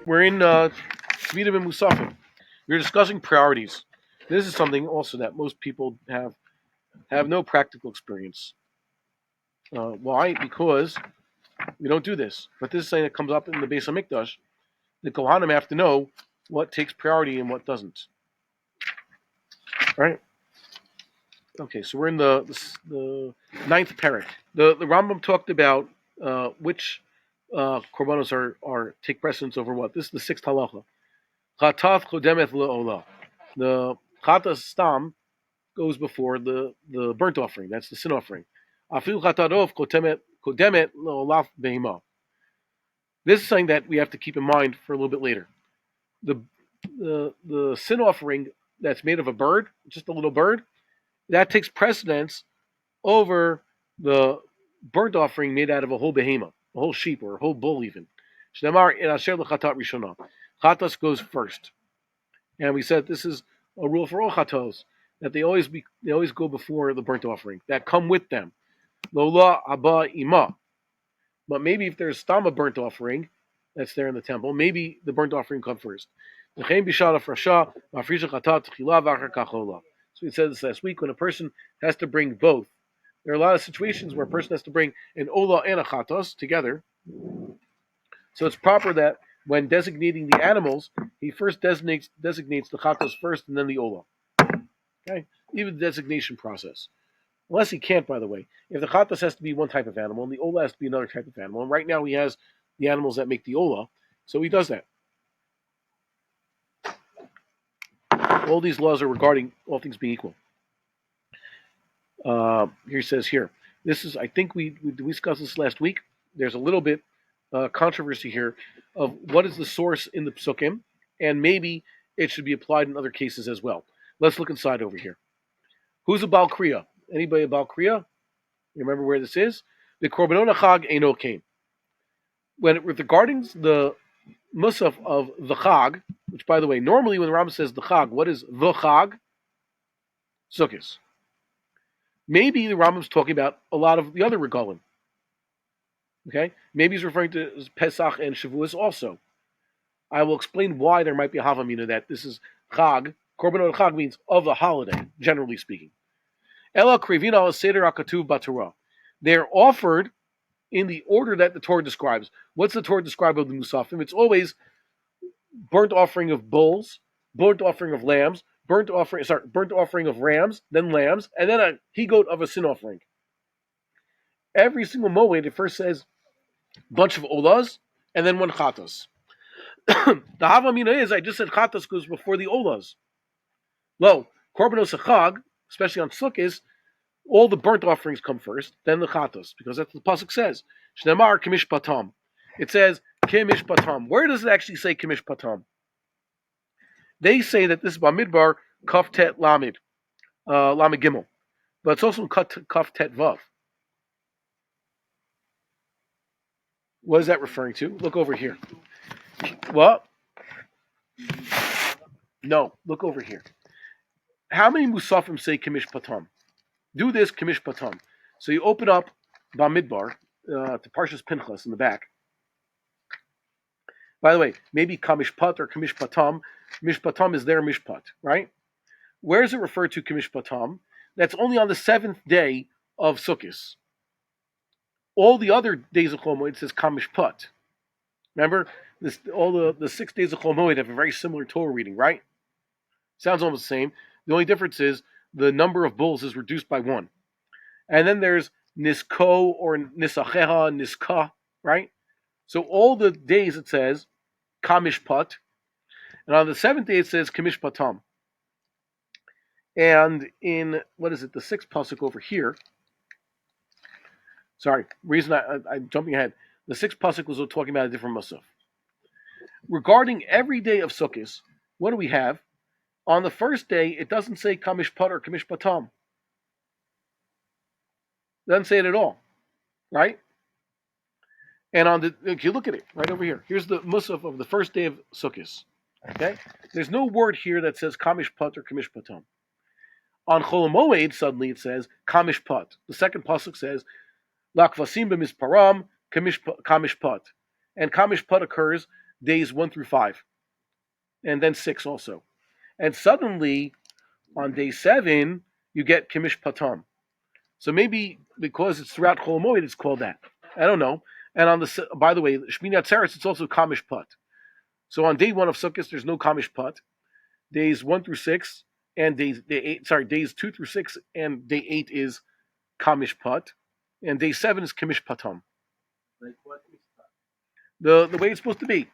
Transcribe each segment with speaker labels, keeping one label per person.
Speaker 1: We're in Temidin UMusafin. We're discussing priorities. This is something also that most people have no practical experience. Why? Because we don't do this. But this is something that comes up in the Beis Hamikdash. The Kohanim have to know what takes priority and what doesn't. All right. Okay, so we're in the ninth parak. The Rambam talked about which korbanos are take precedence over what. This is the sixth halacha. Chatav chodemet le'olah. The chatas stam goes before the burnt offering. That's the sin offering. Afil chatadov kodemet le'olaf behima. This is something that we have to keep in mind for a little bit later. The sin offering that's made of a bird, just a little bird, that takes precedence over the burnt offering made out of a whole behema, a whole sheep or a whole bull even. Shnamar in asher lechatat rishona. Chatas goes first, and we said this is a rule for all chatos that they always go before the burnt offering that come with them. Lola abba ima. But maybe if there's stam a burnt offering that's there in the temple, maybe the burnt offering comes first. So we said this last week when a person has to bring both. There are a lot of situations where a person has to bring an olah and a chatos together. So it's proper that when designating the animals, he first designates the chatos first and then the olah. Okay, even the designation process. Unless he can't, by the way. If the chatas has to be one type of animal and the olah has to be another type of animal, and right now he has the animals that make the olah, so he does that. All these laws are regarding all things being equal. Here says here. This is, I think we discussed this last week. There's a little bit controversy here of what is the source in the psukim, and maybe it should be applied in other cases as well. Let's look inside over here. Who's a Baal Kriya? Anybody a Baal Kriya? You remember where this is? The Korbanon Chag Eino came. When regarding the Musaf of the Chag, which by the way, normally when the Rambam says the Chag, what is the Chag? Sukkos. Maybe the Rambam's talking about a lot of the other regalim. Okay? Maybe he's referring to Pesach and Shavuos also. I will explain why there might be a Havamina that this is Chag. Korbanon Chag means of a holiday, generally speaking. Ela krivina al seder hakatuv b'Torah. They're offered in the order that the Torah describes. What's the Torah describe of the Musafim? It's always burnt offering of bulls, burnt offering of lambs, burnt offering of rams, then lambs, and then a he-goat of a sin offering. Every single moed, it first says a bunch of olahs and then one chatas. The Havamina is, I just said chatas goes before the olahs. Lo, korbanos chag, especially on Sukkot, all the burnt offerings come first, then the chatos, because that's what the pasuk says. Shnemar kimish patam. It says kimish patam. Where does it actually say kimish patam? They say that this is Bamidbar kaf tet lamid, lamid gimel, but it's also kaf tet vav. What is that referring to? Look over here. What? No, look over here. How many musafim say kimish patam? Do this kimish patam. So you open up Bamidbar to Parshas Pinchas in the back. By the way, maybe kamishpat or kamish patam. Mishpatam is their mishpat, right? Where is it referred to kamish patam? That's only on the seventh day of Sukkot. All the other days of Chol Moed it says kamishpat. Remember, all the 6 days of Chol Moed have a very similar Torah reading, right? Sounds almost the same. The only difference is the number of bulls is reduced by one. And then there's nisko or nisacheha, niska, right? So all the days it says kamishpat, and on the seventh day it says kamishpatam. And in, what is it, the sixth pasuk over here, sorry, reason I'm jumping ahead, the sixth pasuk was talking about a different musaf. Regarding every day of Sukkot, what do we have? On the first day, it doesn't say kamishpat or kamishpatam. It doesn't say it at all, right? And on the, if you look at it right over here, here's the musaf of the first day of Sukkot. Okay, there's no word here that says kamishpat or kamishpatam. On Chol Moed, suddenly it says kamishpat. The second pasuk says lakvasim b'misparam kamishpat, and kamishpat occurs days 1 through 5, and then 6 also. And suddenly, on day 7, you get Kimish Patam. So maybe because it's throughout Chol Hamoed, it's called that. I don't know. And by the way, Shmini Atzeres, it's also Kamish Pat. So on day 1 of Sukkot, there's no Kamish Pat. Days 1 through 6, and days 2 through 6, and day 8 is Kamish Pat, and day 7 is Kamish Patam.
Speaker 2: Like what is that?
Speaker 1: The way it's supposed to be.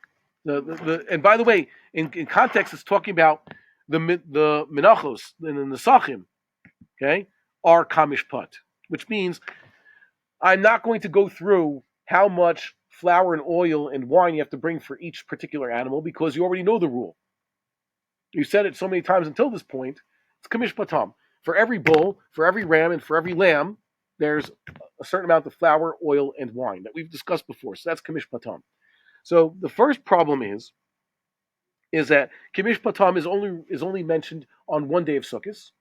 Speaker 1: And by the way, in context, it's talking about the Menachos and the Nesachim, okay, are Kamish Pat, which means I'm not going to go through how much flour and oil and wine you have to bring for each particular animal because you already know the rule. You said it so many times until this point. It's Kamish Patam. For every bull, for every ram, and for every lamb, there's a certain amount of flour, oil, and wine that we've discussed before. So that's Kamish Patam. So the first problem is that Kamish Patam is only mentioned on one day of Sukkot,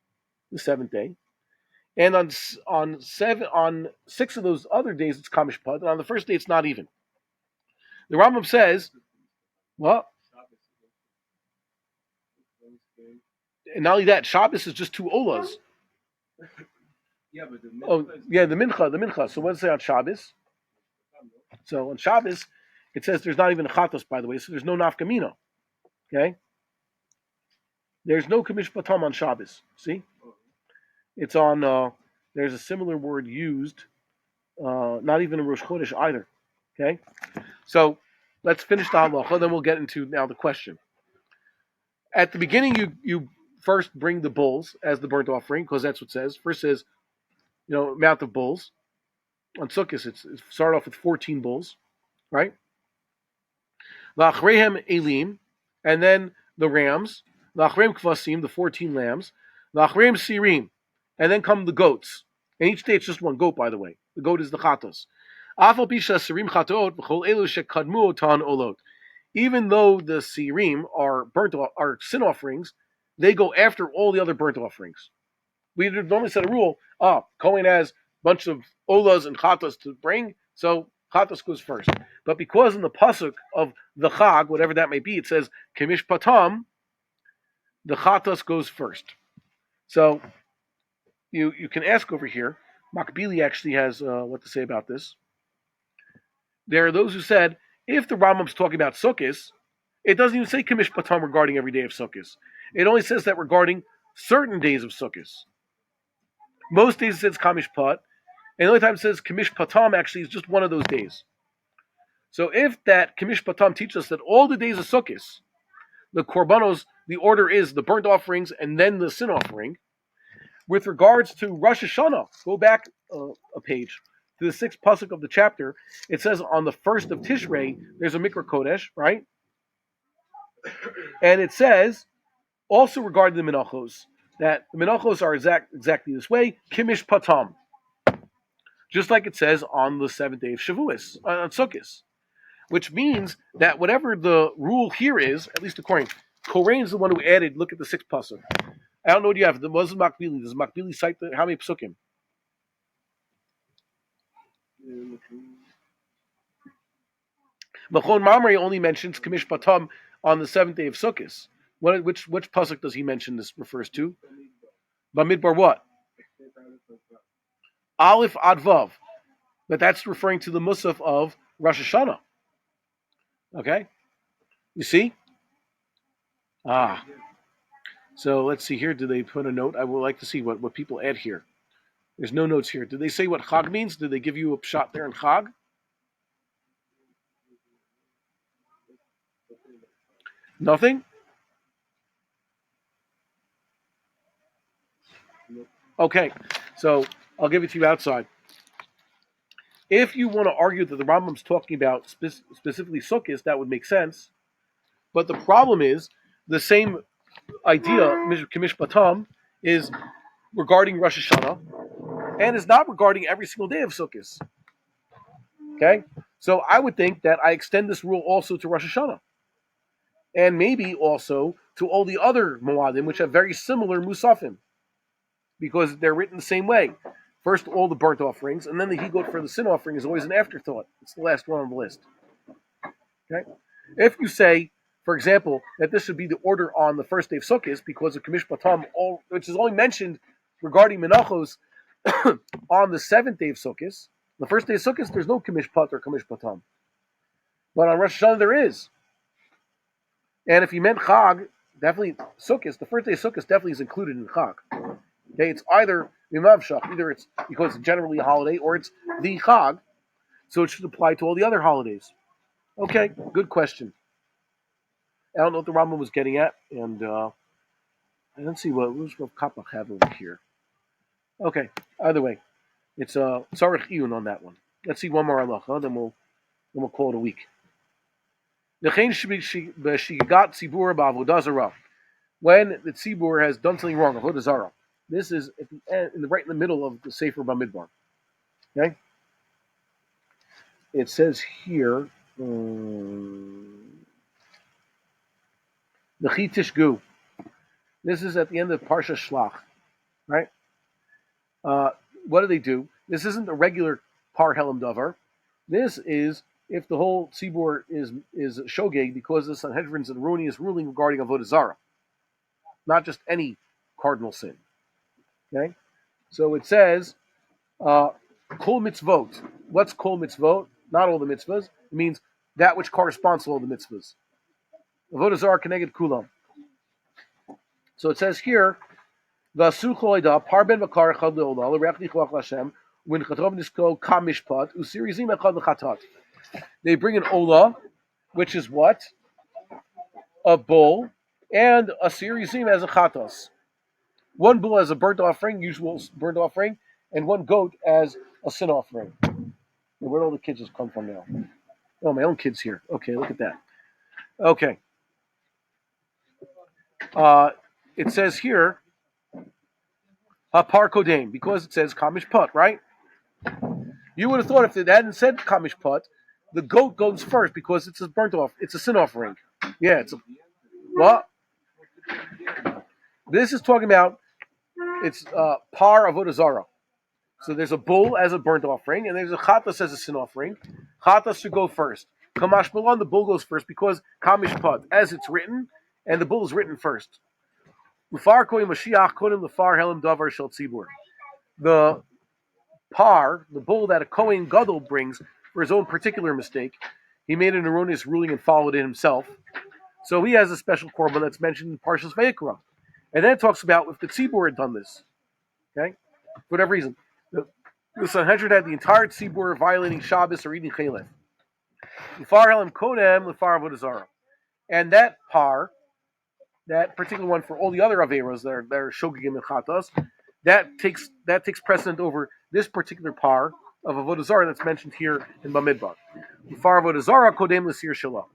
Speaker 1: the 7th day, and on 6 of those other days it's Kamish Pat, and on the first day it's not even. The Rambam says, well, and not only that, Shabbos is just 2 olas.
Speaker 2: Yeah, but the
Speaker 1: the mincha. So what does it say on Shabbos? So on Shabbos, it says there's not even a chatos, by the way, so there's no nafkamino. Okay? There's no kamish patam on Shabbos. See? It's on, there's a similar word used, not even in Rosh Chodesh either. Okay? So let's finish the halacha, then we'll get into now the question. At the beginning, you first bring the bulls as the burnt offering, because that's what it says. First says, amount of bulls. On Sukkot, it's started off with 14 bulls, right? Lachrehem elim, and then the rams. Lachrehem kvasim, the 14 lambs. Lachrehem sirim, and then come the goats. And each day it's just one goat, by the way. The goat is the chatos. Afal pisha sirim chatot v'chol elu shekadmu otan olot. Even though the sirim are sin offerings, they go after all the other burnt offerings. We normally set a rule, Kohen has a bunch of olas and chatas to bring, so chatas goes first. But because in the pasuk of the chag, whatever that may be, it says kemish patam, the chatas goes first. So you can ask over here. Makbili actually has what to say about this. There are those who said if the Rambam's talking about Sukkos, it doesn't even say kemish patam regarding every day of Sukkos. It only says that regarding certain days of Sukkos. Most days it says kamish pat, and the only time it says kamish patam actually is just one of those days. So if that kamish patam teaches us that all the days of Sukkot, the korbanos, the order is the burnt offerings and then the sin offering. With regards to Rosh Hashanah, go back a page to the 6th pasuk of the chapter. It says on the 1st of Tishrei there's a Mikra Kodesh, right? And it says also regarding the Menachos that the Menachos are exactly this way, kimish patam. Just like it says on the 7th day of Shavuos, on Sukkot. Which means that whatever the rule here is, at least according, Koren is the one who added, look at the 6th pasuk. I don't know what you have. Was Makbili? Does Makbili cite how many psukim? Machon Mamre only mentions Kamish Patam on the 7th day of Sukkot. Which pasuk does he mention this refers to? Bamidbar what? Aleph Advav. But that's referring to the Musaf of Rosh Hashanah. Okay? You see? So let's see here. Do they put a note? I would like to see what people add here. There's no notes here. Did they say what Chag means? Did they give you a shot there in Chag? Nothing? Okay, so I'll give it to you outside. If you want to argue that the Rambam's talking about specifically Sukkot, that would make sense. But the problem is the same idea, Kamish Batam, is regarding Rosh Hashanah and is not regarding every single day of Sukkot. Okay? So I would think that I extend this rule also to Rosh Hashanah. And maybe also to all the other Moadim, which have very similar Musafin. Because they're written the same way. First, all the burnt offerings, and then the Hilchot for the sin offering is always an afterthought. It's the last one on the list. Okay? If you say, for example, that this should be the order on the first day of Sukkot because of Kamish Patam, which is only mentioned regarding Menachos on the seventh day of Sukkot. The first day of Sukkot, there's no Kamish Pat or Kamish Patam. But on Rosh Hashanah, there is. And if you meant Chag, definitely Sukkot, the first day of Sukkot definitely is included in Chag. Okay, it's either either it's because it's generally a holiday, or it's the Chag, so it should apply to all the other holidays. Okay, good question. I don't know what the Rambam was getting at, and I don't see what Rav Kapach have over here. Okay, either way, it's Tzarech Iyun on that one. Let's see one more halacha, then we'll call it a week. When the tzibur has done something wrong, avodah zarah. This is at the end, right in the middle of the Sefer Bamidbar. Okay, it says here, Nechi Tishgu. This is at the end of Parsha Shlach, right? What do? This isn't a regular Par Helam Davar. This is if the whole tzibur is shogeg because the Sanhedrin's erroneous ruling regarding avodah zarah, not just any cardinal sin. Okay, so it says kol mitzvot. What's kol mitzvot? Not all the mitzvahs. It means that which corresponds to all the mitzvahs. Avodah zarah keneged kulam. So it says here, v'asu choloida par ben bakar echad leolah l'reach nichlach l'Hashem when chatov nisko kamishpat usirizim echad l'chatat. They bring an olah, which is what? A bull, and a sirizim as a chatos. One bull as a burnt offering, usual burnt offering, and one goat as a sin offering. Where do all the kids just come from now? Oh, my own kids here. Okay, look at that. Okay. It says here, Hapar Kodem, because it says Kamish Put, right? You would have thought if it hadn't said Kamish Put, the goat goes first because it's a burnt off, it's a sin offering. Yeah, it's a what? This is talking about it's par avodah zarah. So there's a bull as a burnt offering, and there's a chatas as a sin offering. Chatas should go first. Kamash Malon, the bull goes first because Kamish Put, as it's written, and the bull is written first. Ufar koim Mashiach kodim lefar helim davar shel tzibur. The par, the bull that a Kohen Gadol brings for his own particular mistake, he made an erroneous ruling and followed it himself. So he has a special korban that's mentioned in Parshas Vayikra. And then it talks about if the tzibur had done this. Okay? For whatever reason. The Sanhedrin had the entire tzibur violating Shabbos or eating chalef. Lefar helim kodem lefar avodah zarah. And that par, that particular one for all the other averos that are shogegim and chatas, that takes precedent over this particular par of avodah zarah that's mentioned here in Bamidbar. The par avodah zarah kodem l'sir shalom.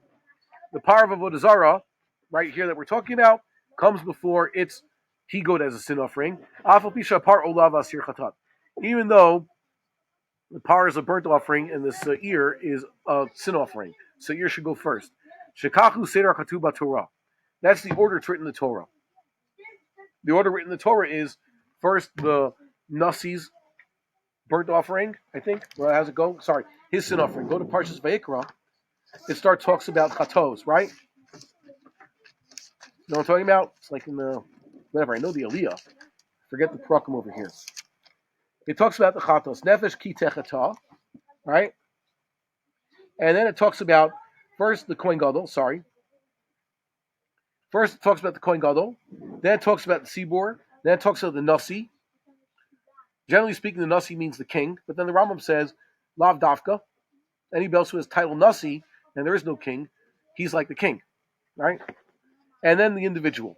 Speaker 1: The par of avodah zarah, right here that we're talking about, comes before its he-goat as a sin offering. Afal pisha par olav asir chatat. Even though the par is a burnt offering and this ear is a sin offering, so ear should go first. Shekachu seder chatuba Torah. That's the order it's written in the Torah. The order written in the Torah is first the Nasi's burnt offering, I think. Well, how's it go? Sorry, his sin offering. Go to Parshas Vayikra. It talks about chatos, right? You know what I'm talking about? It's like in the whatever. I know the Aliyah. Forget the prakim over here. It talks about the chatos. Nefesh ki techata, right? And then it talks about first the Kohen Gadol. Sorry. First it talks about the Kohen Gadol. Then it talks about the Sibor. Then it talks about the Nasi. Generally speaking, the Nasi means the king. But then the Rambam says, Lav Dafka. Anybody else who has title Nasi, and there is no king, he's like the king. Right? And then the individual.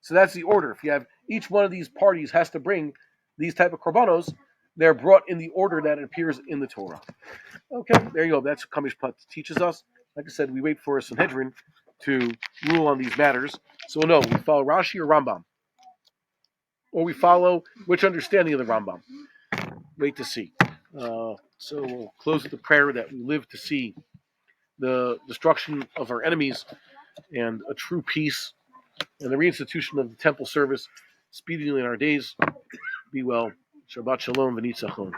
Speaker 1: So that's the order. If you have each one of these parties has to bring these type of korbanos, they're brought in the order that it appears in the Torah. Okay, there you go. That's what Kamish Pat teaches us. Like I said, we wait for a Sanhedrin to rule on these matters. So no, we follow Rashi or Rambam. Or we follow which understanding of the Rambam. Wait to see. So we'll close with the prayer that we live to see the destruction of our enemies and a true peace and the reinstitution of the temple service speedily in our days. Be well. Shabbat shalom v'nitzachon.